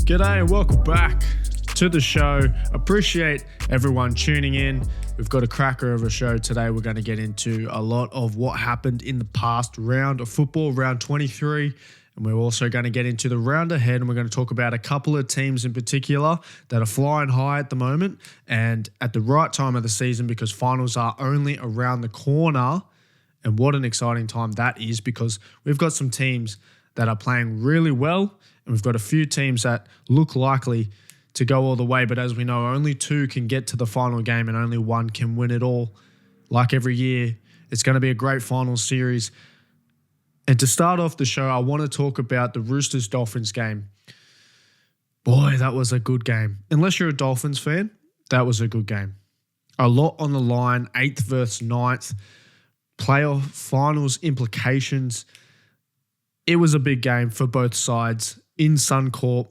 G'day and welcome back to the show. Appreciate everyone tuning in. We've got a cracker of a show today. We're going to get into a lot of what happened in the past round of football, round 23. And we're also going to get into the round ahead, and we're going to talk about a couple of teams in particular that are flying high at the moment and at the right time of the season, because finals are only around the corner. And what an exciting time that is, because we've got some teams that are playing really well, and we've got a few teams that look likely to go all the way. But as we know, only two can get to the final game and only one can win it all. Like every year, it's going to be a great final series. And to start off the show, I want to talk about the Roosters Dolphins game. Boy, that was a good game. Unless you're a Dolphins fan, that was a good game. A lot on the line, 8th versus 9th, playoff finals implications. It was a big game for both sides in Suncorp,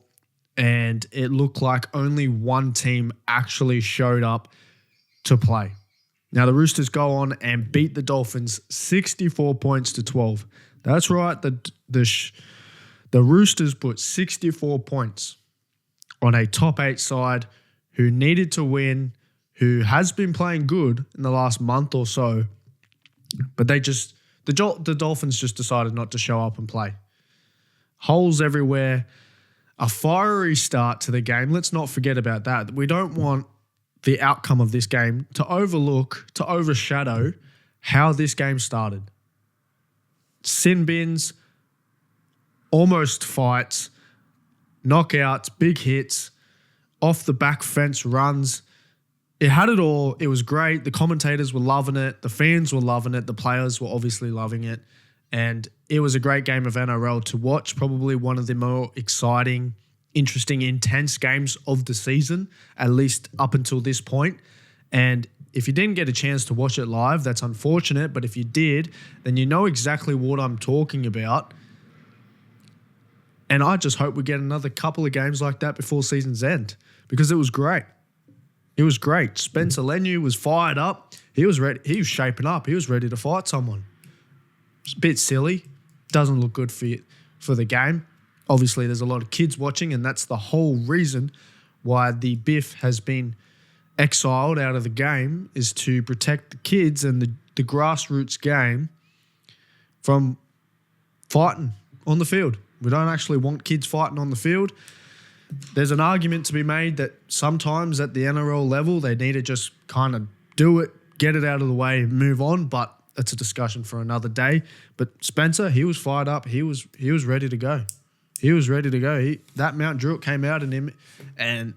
and it looked like only one team actually showed up to play. Now, the Roosters go on and beat the Dolphins 64 points to 12. That's right. The Roosters put 64 points on a top 8 side who needed to win, who has been playing good in the last month or so, but the Dolphins just decided not to show up and play. Holes everywhere. A fiery start to the game. Let's not forget about that. We don't want the outcome of this game to overshadow how this game started. Sin bins, almost fights, knockouts, big hits, off the back fence runs. It had it all. It was great. The commentators were loving it. The fans were loving it. The players were obviously loving it. And it was a great game of NRL to watch. Probably one of the more exciting, interesting, intense games of the season, at least up until this point. And if you didn't get a chance to watch it live, that's unfortunate. But if you did, then you know exactly what I'm talking about. And I just hope we get another couple of games like that before season's end, because it was great. It was great. Spencer Leniu was fired up. He was ready. He was shaping up. He was ready to fight someone. It's a bit silly. Doesn't look good for the game. Obviously, there's a lot of kids watching, and that's the whole reason why the Biff has been exiled out of the game, is to protect the kids and the grassroots game from fighting on the field. We don't actually want kids fighting on the field. There's an argument to be made that sometimes at the NRL level, they need to just kind of do it, get it out of the way and move on, but that's a discussion for another day. But Spencer, he was fired up. He was ready to go. He was ready to go. That Mount Druitt came out in him, and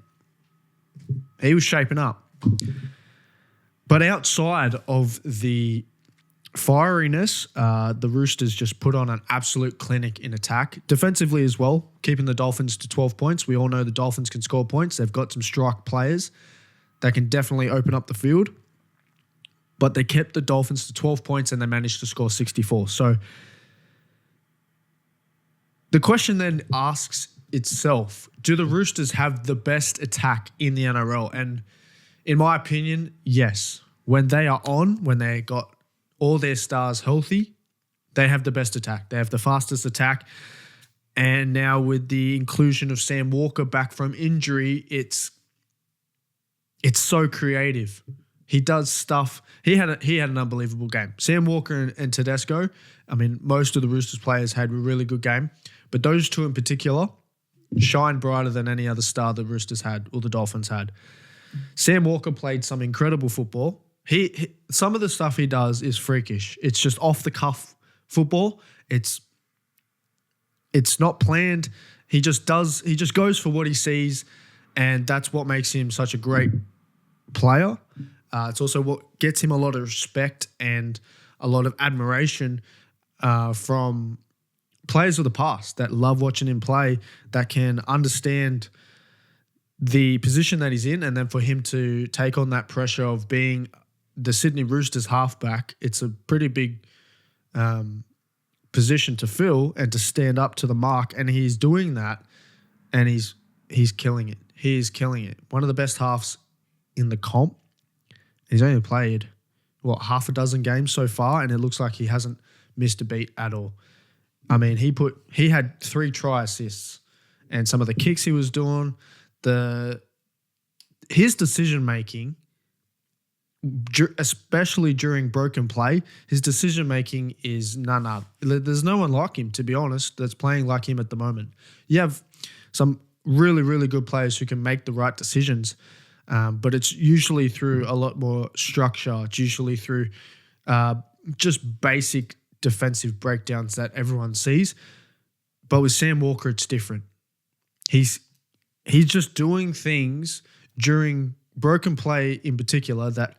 he was shaping up. But outside of the fieriness, the Roosters just put on an absolute clinic in attack. Defensively as well, keeping the Dolphins to 12 points. We all know the Dolphins can score points. They've got some strike players that can definitely open up the field. But they kept the Dolphins to 12 points and they managed to score 64. So the question then asks itself, do the Roosters have the best attack in the NRL? And in my opinion, yes. When they are on, when they got all their stars healthy, they have the best attack. They have the fastest attack. And now with the inclusion of Sam Walker back from injury, it's so creative. He does stuff. He had an unbelievable game. Sam Walker and Tedesco, I mean, most of the Roosters players had a really good game, but those two in particular shine brighter than any other star the Roosters had or the Dolphins had. Sam Walker played some incredible football. Some of the stuff he does is freakish. It's just off the cuff football. It's not planned. He just goes for what he sees, and that's what makes him such a great player. It's also what gets him a lot of respect and a lot of admiration from players of the past that love watching him play, that can understand the position that he's in, and then for him to take on that pressure of being the Sydney Roosters halfback, it's a pretty big position to fill and to stand up to the mark, and he's doing that, and he's killing it. He is killing it. One of the best halves in the comp. He's only played, half a dozen games so far, and it looks like he hasn't missed a beat at all. I mean, he had 3 try assists, and some of the kicks he was doing, his decision making, especially during broken play, his decision making is none. There's no one like him, to be honest, that's playing like him at the moment. You have some really, really good players who can make the right decisions, but it's usually through a lot more structure. It's usually through just basic defensive breakdowns that everyone sees. But with Sam Walker, it's different. He's just doing things during broken play in particular that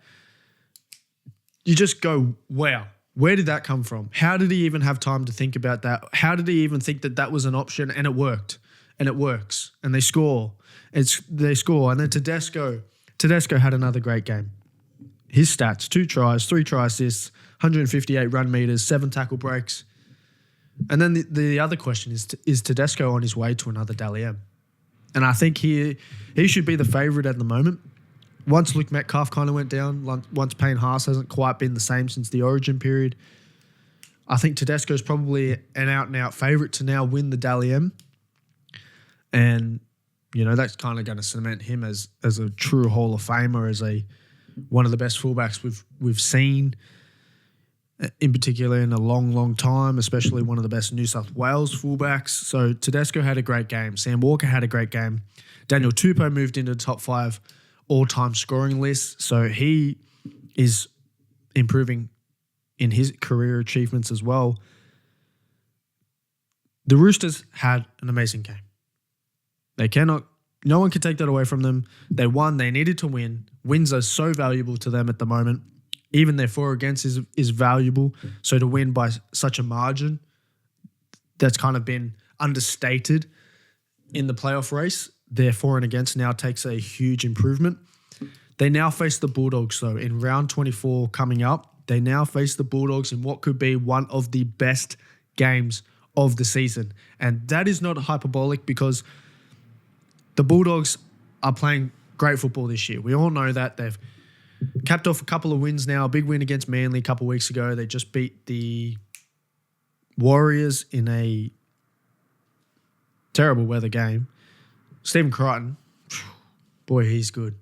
you just go, wow, where did that come from? How did he even have time to think about that? How did he even think that was an option? And it worked. And it works. And they score. They score. And then Tedesco had another great game. His stats, 2 tries, 3 try assists, 158 run meters, 7 tackle breaks. And then the other question is Tedesco on his way to another Dally M? And I think he should be the favourite at the moment. Once Luke Metcalf kind of went down, once Payne Haas hasn't quite been the same since the Origin period, I think Tedesco's probably an out-and-out favourite to now win the Dally M. And, that's kind of going to cement him as a true Hall of Famer, as one of the best fullbacks we've seen, in particular in a long, long time, especially one of the best New South Wales fullbacks. So Tedesco had a great game. Sam Walker had a great game. Daniel Tupou moved into the top 5 all-time scoring list. So he is improving in his career achievements as well. The Roosters had an amazing game. No one can take that away from them. They won. They needed to win. Wins are so valuable to them at the moment. Even their for against is valuable. So to win by such a margin that's kind of been understated in the playoff race, their for and against now takes a huge improvement. They now face the Bulldogs, though, in round 24 coming up. They now face the Bulldogs in what could be one of the best games of the season. And that is not hyperbolic, because the Bulldogs are playing great football this year. We all know that. They've capped off a couple of wins now. A big win against Manly a couple of weeks ago. They just beat the Warriors in a terrible weather game. Stephen Crichton, boy, he's good.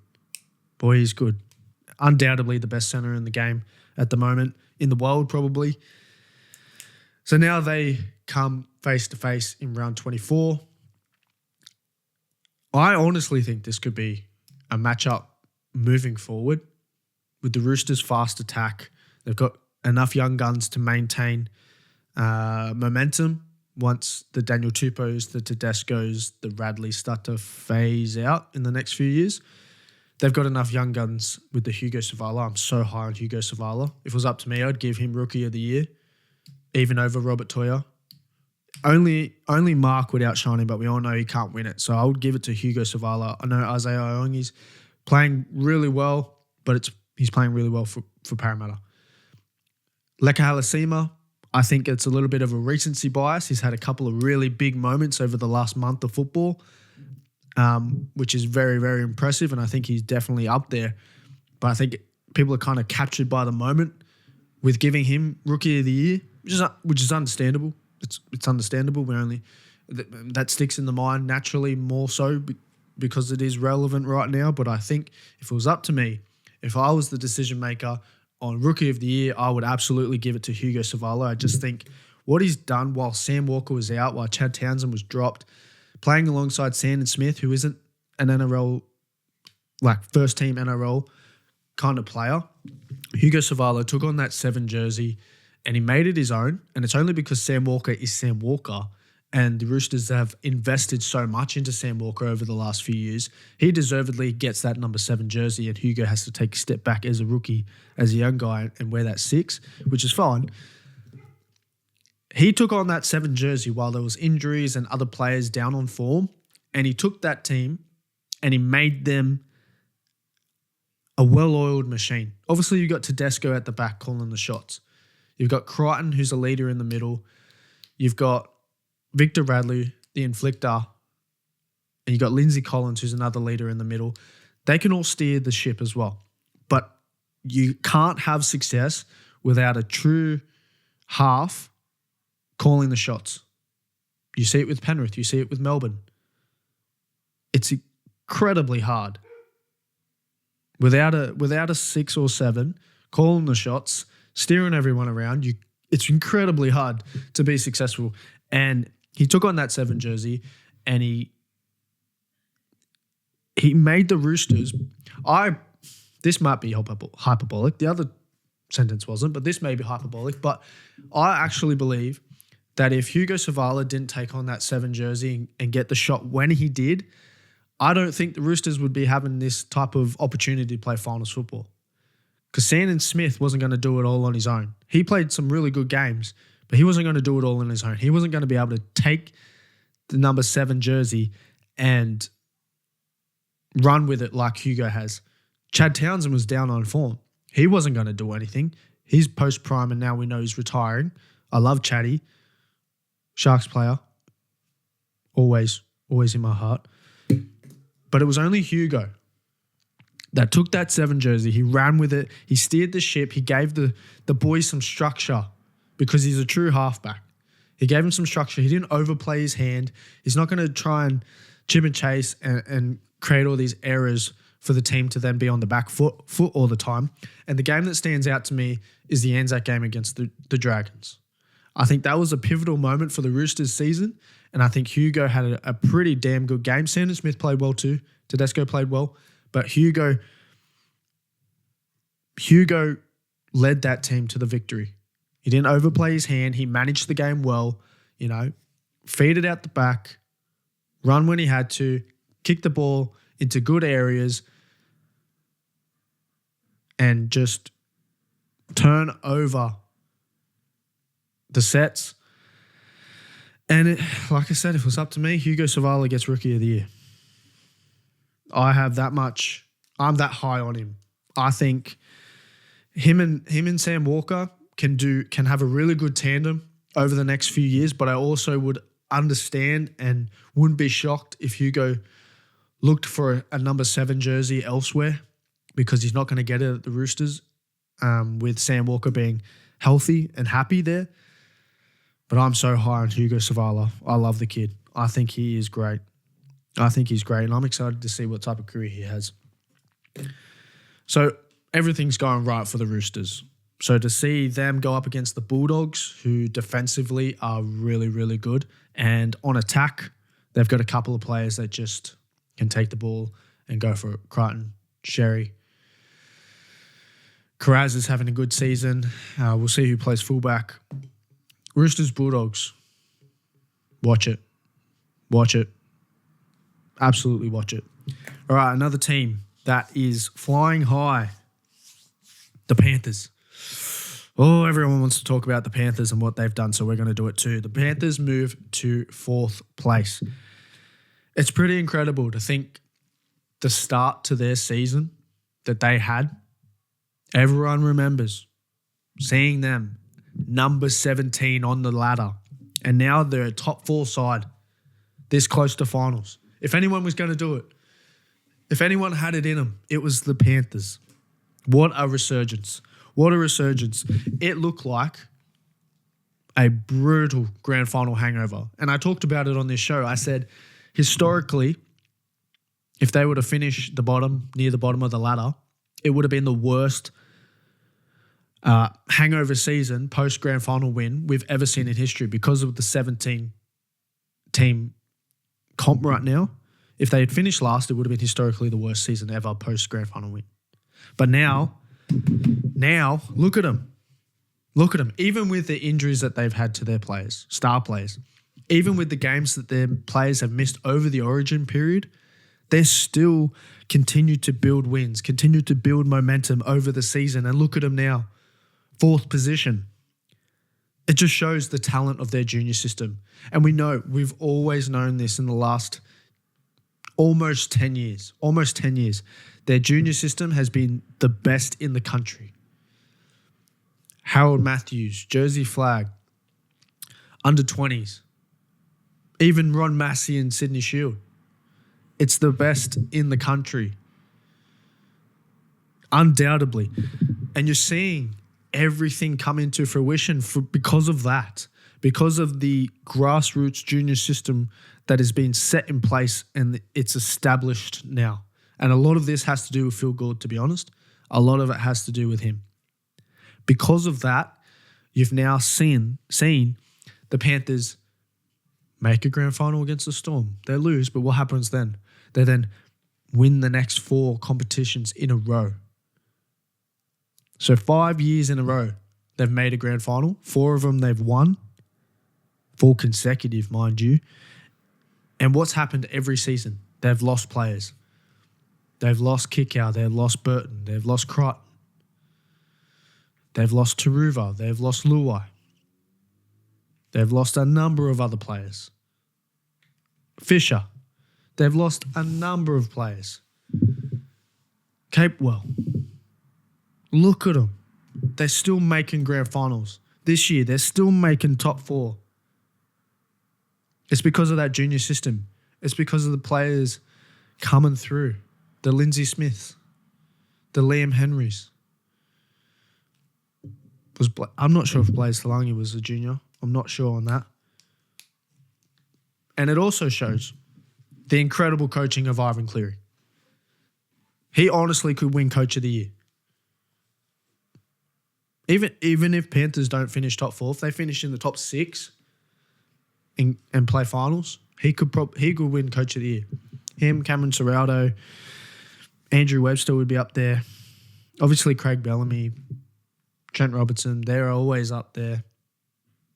Undoubtedly the best centre in the game at the moment, in the world probably. So now they come face-to-face in round 24. I honestly think this could be a matchup moving forward with the Roosters' fast attack. They've got enough young guns to maintain momentum once the Daniel Tupous, the Tedescos, the Radleys start to phase out in the next few years. They've got enough young guns with the Hugo Savala. I'm so high on Hugo Savala. If it was up to me, I'd give him Rookie of the Year, even over Robert Toya. Only Mark would outshine him, but we all know he can't win it. So I would give it to Hugo Savala. I know Isaiah Iongi's playing really well, but he's playing really well for Parramatta. Leka Halasima, I think it's a little bit of a recency bias. He's had a couple of really big moments over the last month of football, which is very, very impressive, and I think he's definitely up there. But I think people are kind of captured by the moment with giving him Rookie of the Year, which is understandable. It's understandable. That sticks in the mind naturally more so because it is relevant right now. But I think if it was up to me, if I was the decision maker on Rookie of the Year, I would absolutely give it to Hugo Savala. I just think what he's done while Sam Walker was out, while Chad Townsend was dropped, playing alongside Sandon Smith, who isn't an NRL, like first team NRL kind of player, Hugo Savala took on that 7 jersey and he made it his own. And it's only because Sam Walker is Sam Walker, and the Roosters have invested so much into Sam Walker over the last few years. He deservedly gets that number 7 jersey, and Hugo has to take a step back as a rookie, as a young guy, and wear that 6, which is fine. He took on that 7 jersey while there was injuries and other players down on form, and he took that team and he made them a well-oiled machine. Obviously, you've got Tedesco at the back calling the shots. You've got Crichton, who's a leader in the middle. You've got Victor Radley, the inflictor. And you've got Lindsay Collins, who's another leader in the middle. They can all steer the ship as well. But you can't have success without a true half calling the shots. You see it with Penrith. You see it with Melbourne. it's incredibly hard. Without a 6 or 7, calling the shots, steering everyone around, it's incredibly hard to be successful. And he took on that 7 jersey and he made the Roosters. This might be hyperbolic. The other sentence wasn't, but this may be hyperbolic. But I actually believe that if Hugo Savala didn't take on that 7 jersey and get the shot when he did, I don't think the Roosters would be having this type of opportunity to play finals football. Because Sandon Smith wasn't going to do it all on his own. He played some really good games, but he wasn't going to do it all on his own. He wasn't going to be able to take the number 7 jersey and run with it like Hugo has. Chad Townsend was down on form. He wasn't going to do anything. He's post-prime and now we know he's retiring. I love Chatty. Sharks player. Always in my heart. But it was only Hugo that took that 7 jersey. He ran with it. He steered the ship. He gave the boys some structure because he's a true halfback. He gave him some structure. He didn't overplay his hand. He's not going to try and chip and chase and create all these errors for the team to then be on the back foot all the time. And the game that stands out to me is the Anzac game against the Dragons. I think that was a pivotal moment for the Roosters season, and I think Hugo had a pretty damn good game. Sandon Smith played well too. Tedesco played well, but Hugo led that team to the victory. He didn't overplay his hand. He managed the game well, feed it out the back, run when he had to, kick the ball into good areas, and just turn over the sets. And like I said, if it was up to me, Hugo Savala gets Rookie of the Year. I'm that high on him. I think him and Sam Walker can have a really good tandem over the next few years, but I also would understand and wouldn't be shocked if Hugo looked for a number 7 jersey elsewhere because he's not going to get it at the Roosters with Sam Walker being healthy and happy there. But I'm so high on Hugo Savala. I love the kid. I think he is great. And I'm excited to see what type of career he has. So everything's going right for the Roosters. So to see them go up against the Bulldogs, who defensively are really, really good, and on attack, they've got a couple of players that just can take the ball and go for it. Crichton, Sherry. Karaz is having a good season. We'll see who plays fullback. Roosters, Bulldogs. Watch it. Absolutely watch it. All right, another team that is flying high. The Panthers. Oh, everyone wants to talk about the Panthers and what they've done, so we're going to do it too. The Panthers move to 4th place. It's pretty incredible to think the start to their season that they had. Everyone remembers seeing them number 17 on the ladder, and now they're a top 4 side this close to finals. If anyone was going to do it, if anyone had it in them, it was the Panthers. What a resurgence. It looked like a brutal grand final hangover. And I talked about it on this show. I said, historically, if they were to finish near the bottom of the ladder, it would have been the worst hangover season post grand final win we've ever seen in history because of the 17 team comp right now. If they had finished last, it would have been historically the worst season ever post grand final win. But now look at them. Even with the injuries that they've had to their players, star players, even with the games that their players have missed over the origin period, they still continue to build wins, continue to build momentum over the season. And look at them now. 4th position. It just shows the talent of their junior system. And we've always known this in the last almost 10 years. Their junior system has been the best in the country. Harold Matthews, Jersey Flag, under 20s, even Ron Massey and Sydney Shield. It's the best in the country. Undoubtedly. And you're seeing everything come into fruition because of that, because of the grassroots junior system that has been set in place and it's established now. And a lot of this has to do with Phil Gould, to be honest. A lot of it has to do with him. Because of that, you've now seen the Panthers make a grand final against the Storm. They lose, but what happens then? They then win the next 4 competitions in a row. So 5 years in a row, they've made a grand final. 4 of them they've won. 4 consecutive, mind you. And what's happened every season? They've lost players. They've lost Kickow. They've lost Burton. They've lost Crichton. They've lost Taruva. They've lost Luai. They've lost a number of other players. Fisher. They've lost a number of players. Capewell. Look at them. They're still making grand finals. This year, they're still making top 4. It's because of that junior system. It's because of the players coming through. The Lindsay Smiths. The Liam Henrys. I'm not sure if Blaze Talangi was a junior. I'm not sure on that. And it also shows the incredible coaching of Ivan Cleary. He honestly could win Coach of the Year. Even if Panthers don't finish top 4, if they finish in the top 6 and play finals, he could win Coach of the Year. Him, Cameron Ciraldo, Andrew Webster would be up there. Obviously, Craig Bellamy, Trent Robertson, they're always up there.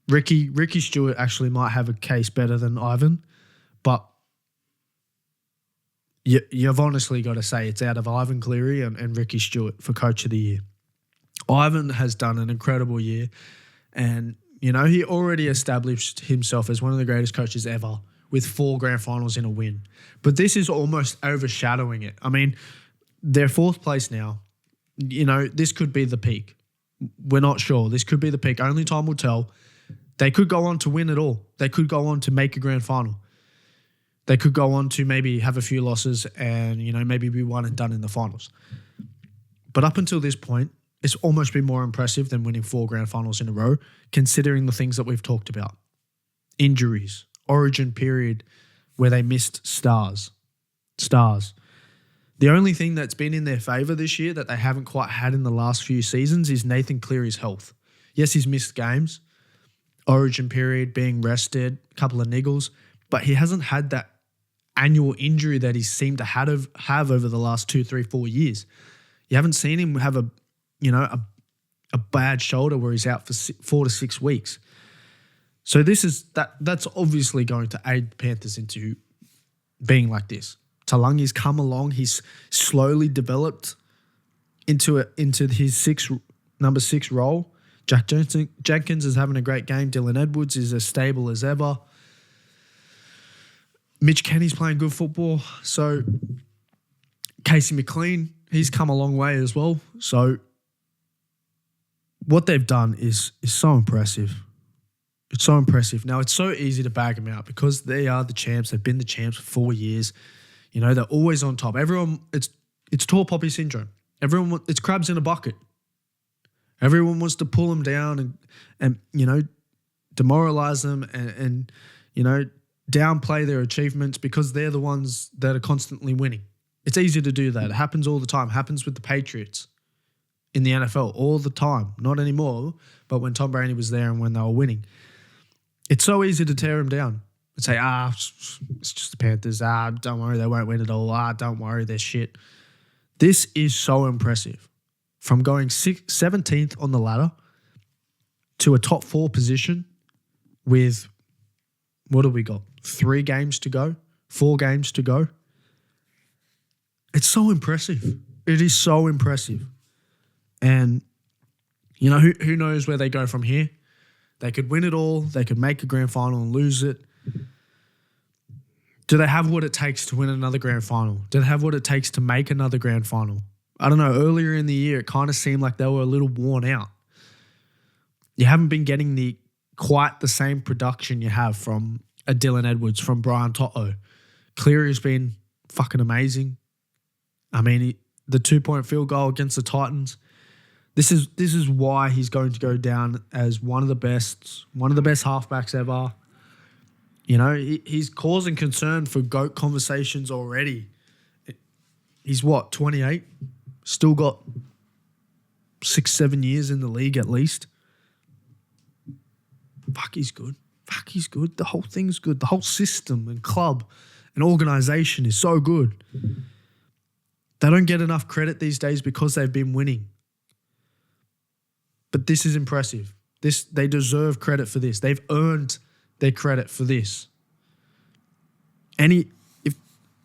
Ricky Stewart actually might have a case better than Ivan, but you've honestly got to say it's out of Ivan Cleary and Ricky Stewart for Coach of the Year. Ivan has done an incredible year, and he already established himself as one of the greatest coaches ever with 4 grand finals in a win. But this is almost overshadowing it. I mean, they're 4th place now. This could be the peak. We're not sure. This could be the peak. Only time will tell. They could go on to win it all. They could go on to make a grand final. They could go on to maybe have a few losses and, maybe be one and done in the finals. But up until this point, it's almost been more impressive than winning 4 grand finals in a row, considering the things that we've talked about. Injuries, origin period where they missed stars. The only thing that's been in their favour this year that they haven't quite had in the last few seasons is Nathan Cleary's health. Yes, he's missed games, origin period, being rested, a couple of niggles, but he hasn't had that annual injury that he seemed to have over the last 2, 3, 4 years. You haven't seen him have a bad shoulder where he's out for 4 to 6 weeks. So that's obviously going to aid the Panthers into being like this. Talangi's come along. He's slowly developed into his number 6 role. Jack Jenkins is having a great game. Dylan Edwards is as stable as ever. Mitch Kenny's playing good football. So Casey McLean, he's come a long way as well. So what they've done is so impressive. It's so impressive. Now, it's so easy to bag them out because they are the champs. They've been the champs for 4 years. They're always on top. Everyone, it's tall poppy syndrome. It's crabs in a bucket. Everyone wants to pull them down and demoralize them and downplay their achievements because they're the ones that are constantly winning. It's easy to do that. It happens all the time. It happens with the Patriots in the NFL all the time. Not anymore, but when Tom Brady was there and when they were winning. It's so easy to tear them down and say, it's just the Panthers. Don't worry, they won't win it all. Don't worry, they're shit. This is so impressive. From going 17th on the ladder to a top 4 position with, what do we got? 3 games to go? 4 games to go? It's so impressive. It is so impressive. And, who knows where they go from here? They could win it all. They could make a grand final and lose it. Do they have what it takes to win another grand final? Do they have what it takes to make another grand final? I don't know. Earlier in the year, it kind of seemed like they were a little worn out. You haven't been getting quite the same production you have from a Dylan Edwards, from Brian Toto. Cleary's been fucking amazing. I mean, the 2-point field goal against the Titans. This is why he's going to go down as one of the best halfbacks ever. He's causing concern for GOAT conversations already. He's 28? Still got 6-7 years in the league at least. Fuck, he's good. The whole thing's good. The whole system and club and organisation is so good. They don't get enough credit these days because they've been winning. But this is impressive. They deserve credit for this. They've earned their credit for this. If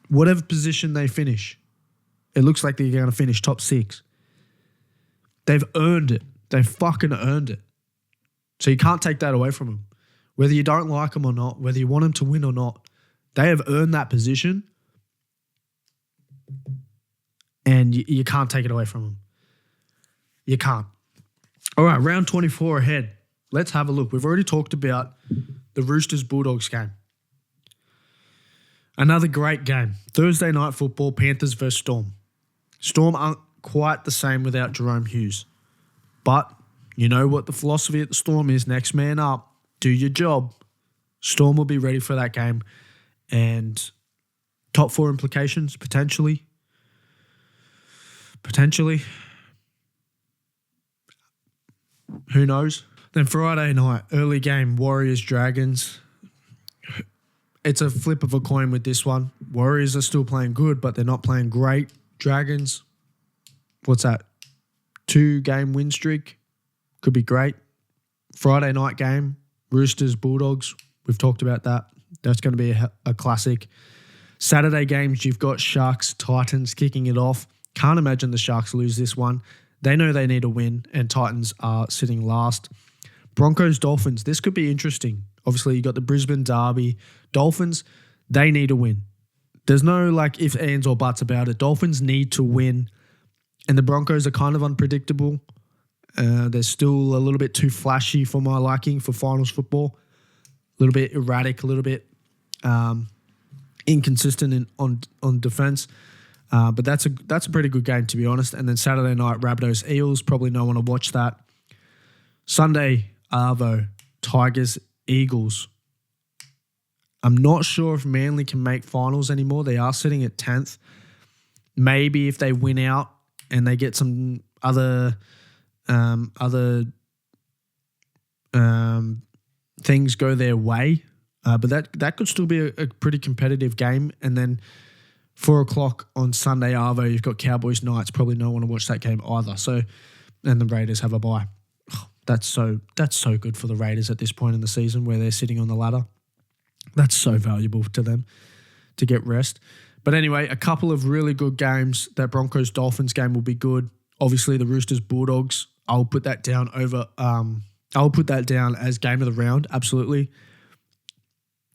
whatever position they finish, it looks like they're going to finish top 6. They've earned it. They've fucking earned it. So you can't take that away from them. Whether you don't like them or not, whether you want them to win or not, they have earned that position, and you can't take it away from them. You can't. All right, round 24 ahead. Let's have a look. We've already talked about the Roosters-Bulldogs game. Another great game. Thursday night football, Panthers versus Storm. Storm aren't quite the same without Jerome Hughes. But you know what the philosophy at the Storm is. Next man up. Do your job. Storm will be ready for that game. And top 4 implications, potentially. Who knows? Then Friday night, early game, Warriors-Dragons. It's a flip of a coin with this one. Warriors are still playing good, but they're not playing great. Dragons, what's that? 2-game win streak. Could be great. Friday night game, Roosters-Bulldogs. We've talked about that. That's going to be a classic. Saturday games, you've got Sharks-Titans kicking it off. Can't imagine the Sharks lose this one. They know they need a win, and Titans are sitting last. Broncos-Dolphins, this could be interesting. Obviously, you got the Brisbane Derby. Dolphins, they need a win. There's no ifs, ands, or buts about it. Dolphins need to win, and the Broncos are kind of unpredictable. They're still a little bit too flashy for my liking for finals football. A little bit erratic, a little bit inconsistent on defense. But that's a pretty good game, to be honest. And then Saturday night, Rabbitohs Eels. Probably no one to watch that. Sunday, Arvo, Tigers, Eagles. I'm not sure if Manly can make finals anymore. They are sitting at 10th. Maybe if they win out and they get some other things go their way. But that could still be a pretty competitive game. And then 4 o'clock on Sunday, Arvo, you've got Cowboys Knights. Probably no one to watch that game either. So, and the Raiders have a bye. That's so good for the Raiders at this point in the season where they're sitting on the ladder. That's so valuable to them to get rest. But anyway, a couple of really good games. That Broncos-Dolphins game will be good. Obviously, the Roosters-Bulldogs, I'll put that down as game of the round, absolutely.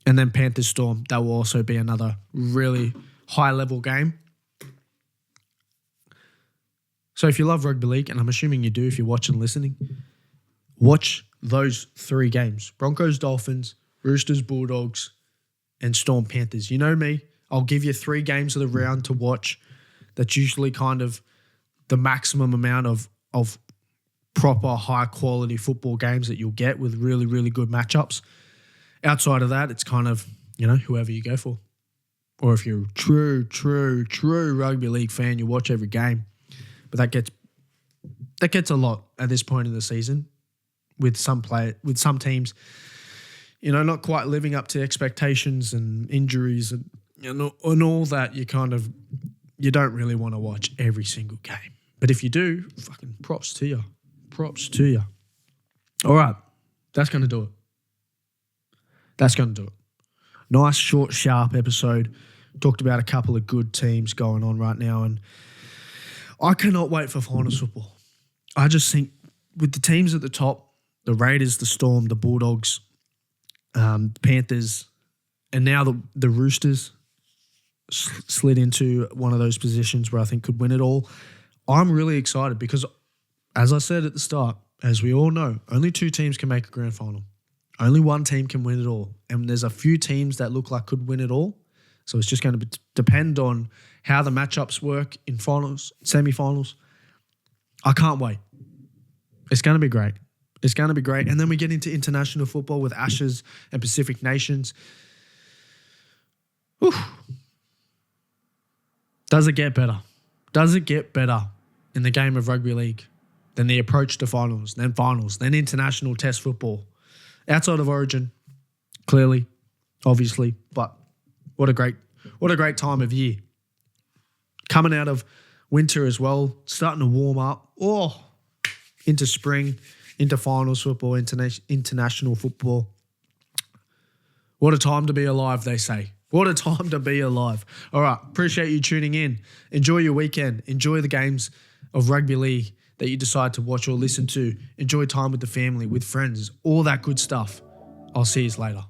And then Panthers-Storm, that will also be another really high-level game. So if you love rugby league, and I'm assuming you do if you're watching and listening, watch those 3 games. Broncos-Dolphins, Roosters-Bulldogs, and Storm-Panthers. You know me, I'll give you 3 games of the round to watch. That's usually kind of the maximum amount of proper high-quality football games that you'll get with really, really good matchups. Outside of that, it's kind of, whoever you go for. Or if you're a true rugby league fan, you watch every game. But that gets a lot at this point in the season with some teams, not quite living up to expectations and injuries and all that. You don't really want to watch every single game. But if you do, fucking props to you. All right, that's going to do it. Nice, short, sharp episode. Talked about a couple of good teams going on right now, and I cannot wait for finals football. I just think with the teams at the top, the Raiders, the Storm, the Bulldogs, Panthers, and now the Roosters slid into one of those positions where I think could win it all. I'm really excited because, as I said at the start, as we all know, only 2 teams can make a grand final. Only 1 team can win it all. And there's a few teams that look like could win it all. So it's just going to depend on how the matchups work in finals, semi-finals. I can't wait. It's going to be great. And then we get into international football with Ashes and Pacific Nations. Whew. Does it get better? Does it get better in the game of rugby league than the approach to finals, then international test football? Outside of Origin, clearly, obviously, but what a great time of year. Coming out of winter as well, starting to warm up, into spring, into finals football, international football. What a time to be alive, they say. What a time to be alive. All right, appreciate you tuning in. Enjoy your weekend. Enjoy the games of rugby league that you decide to watch or listen to. Enjoy time with the family, with friends, all that good stuff. I'll see you later.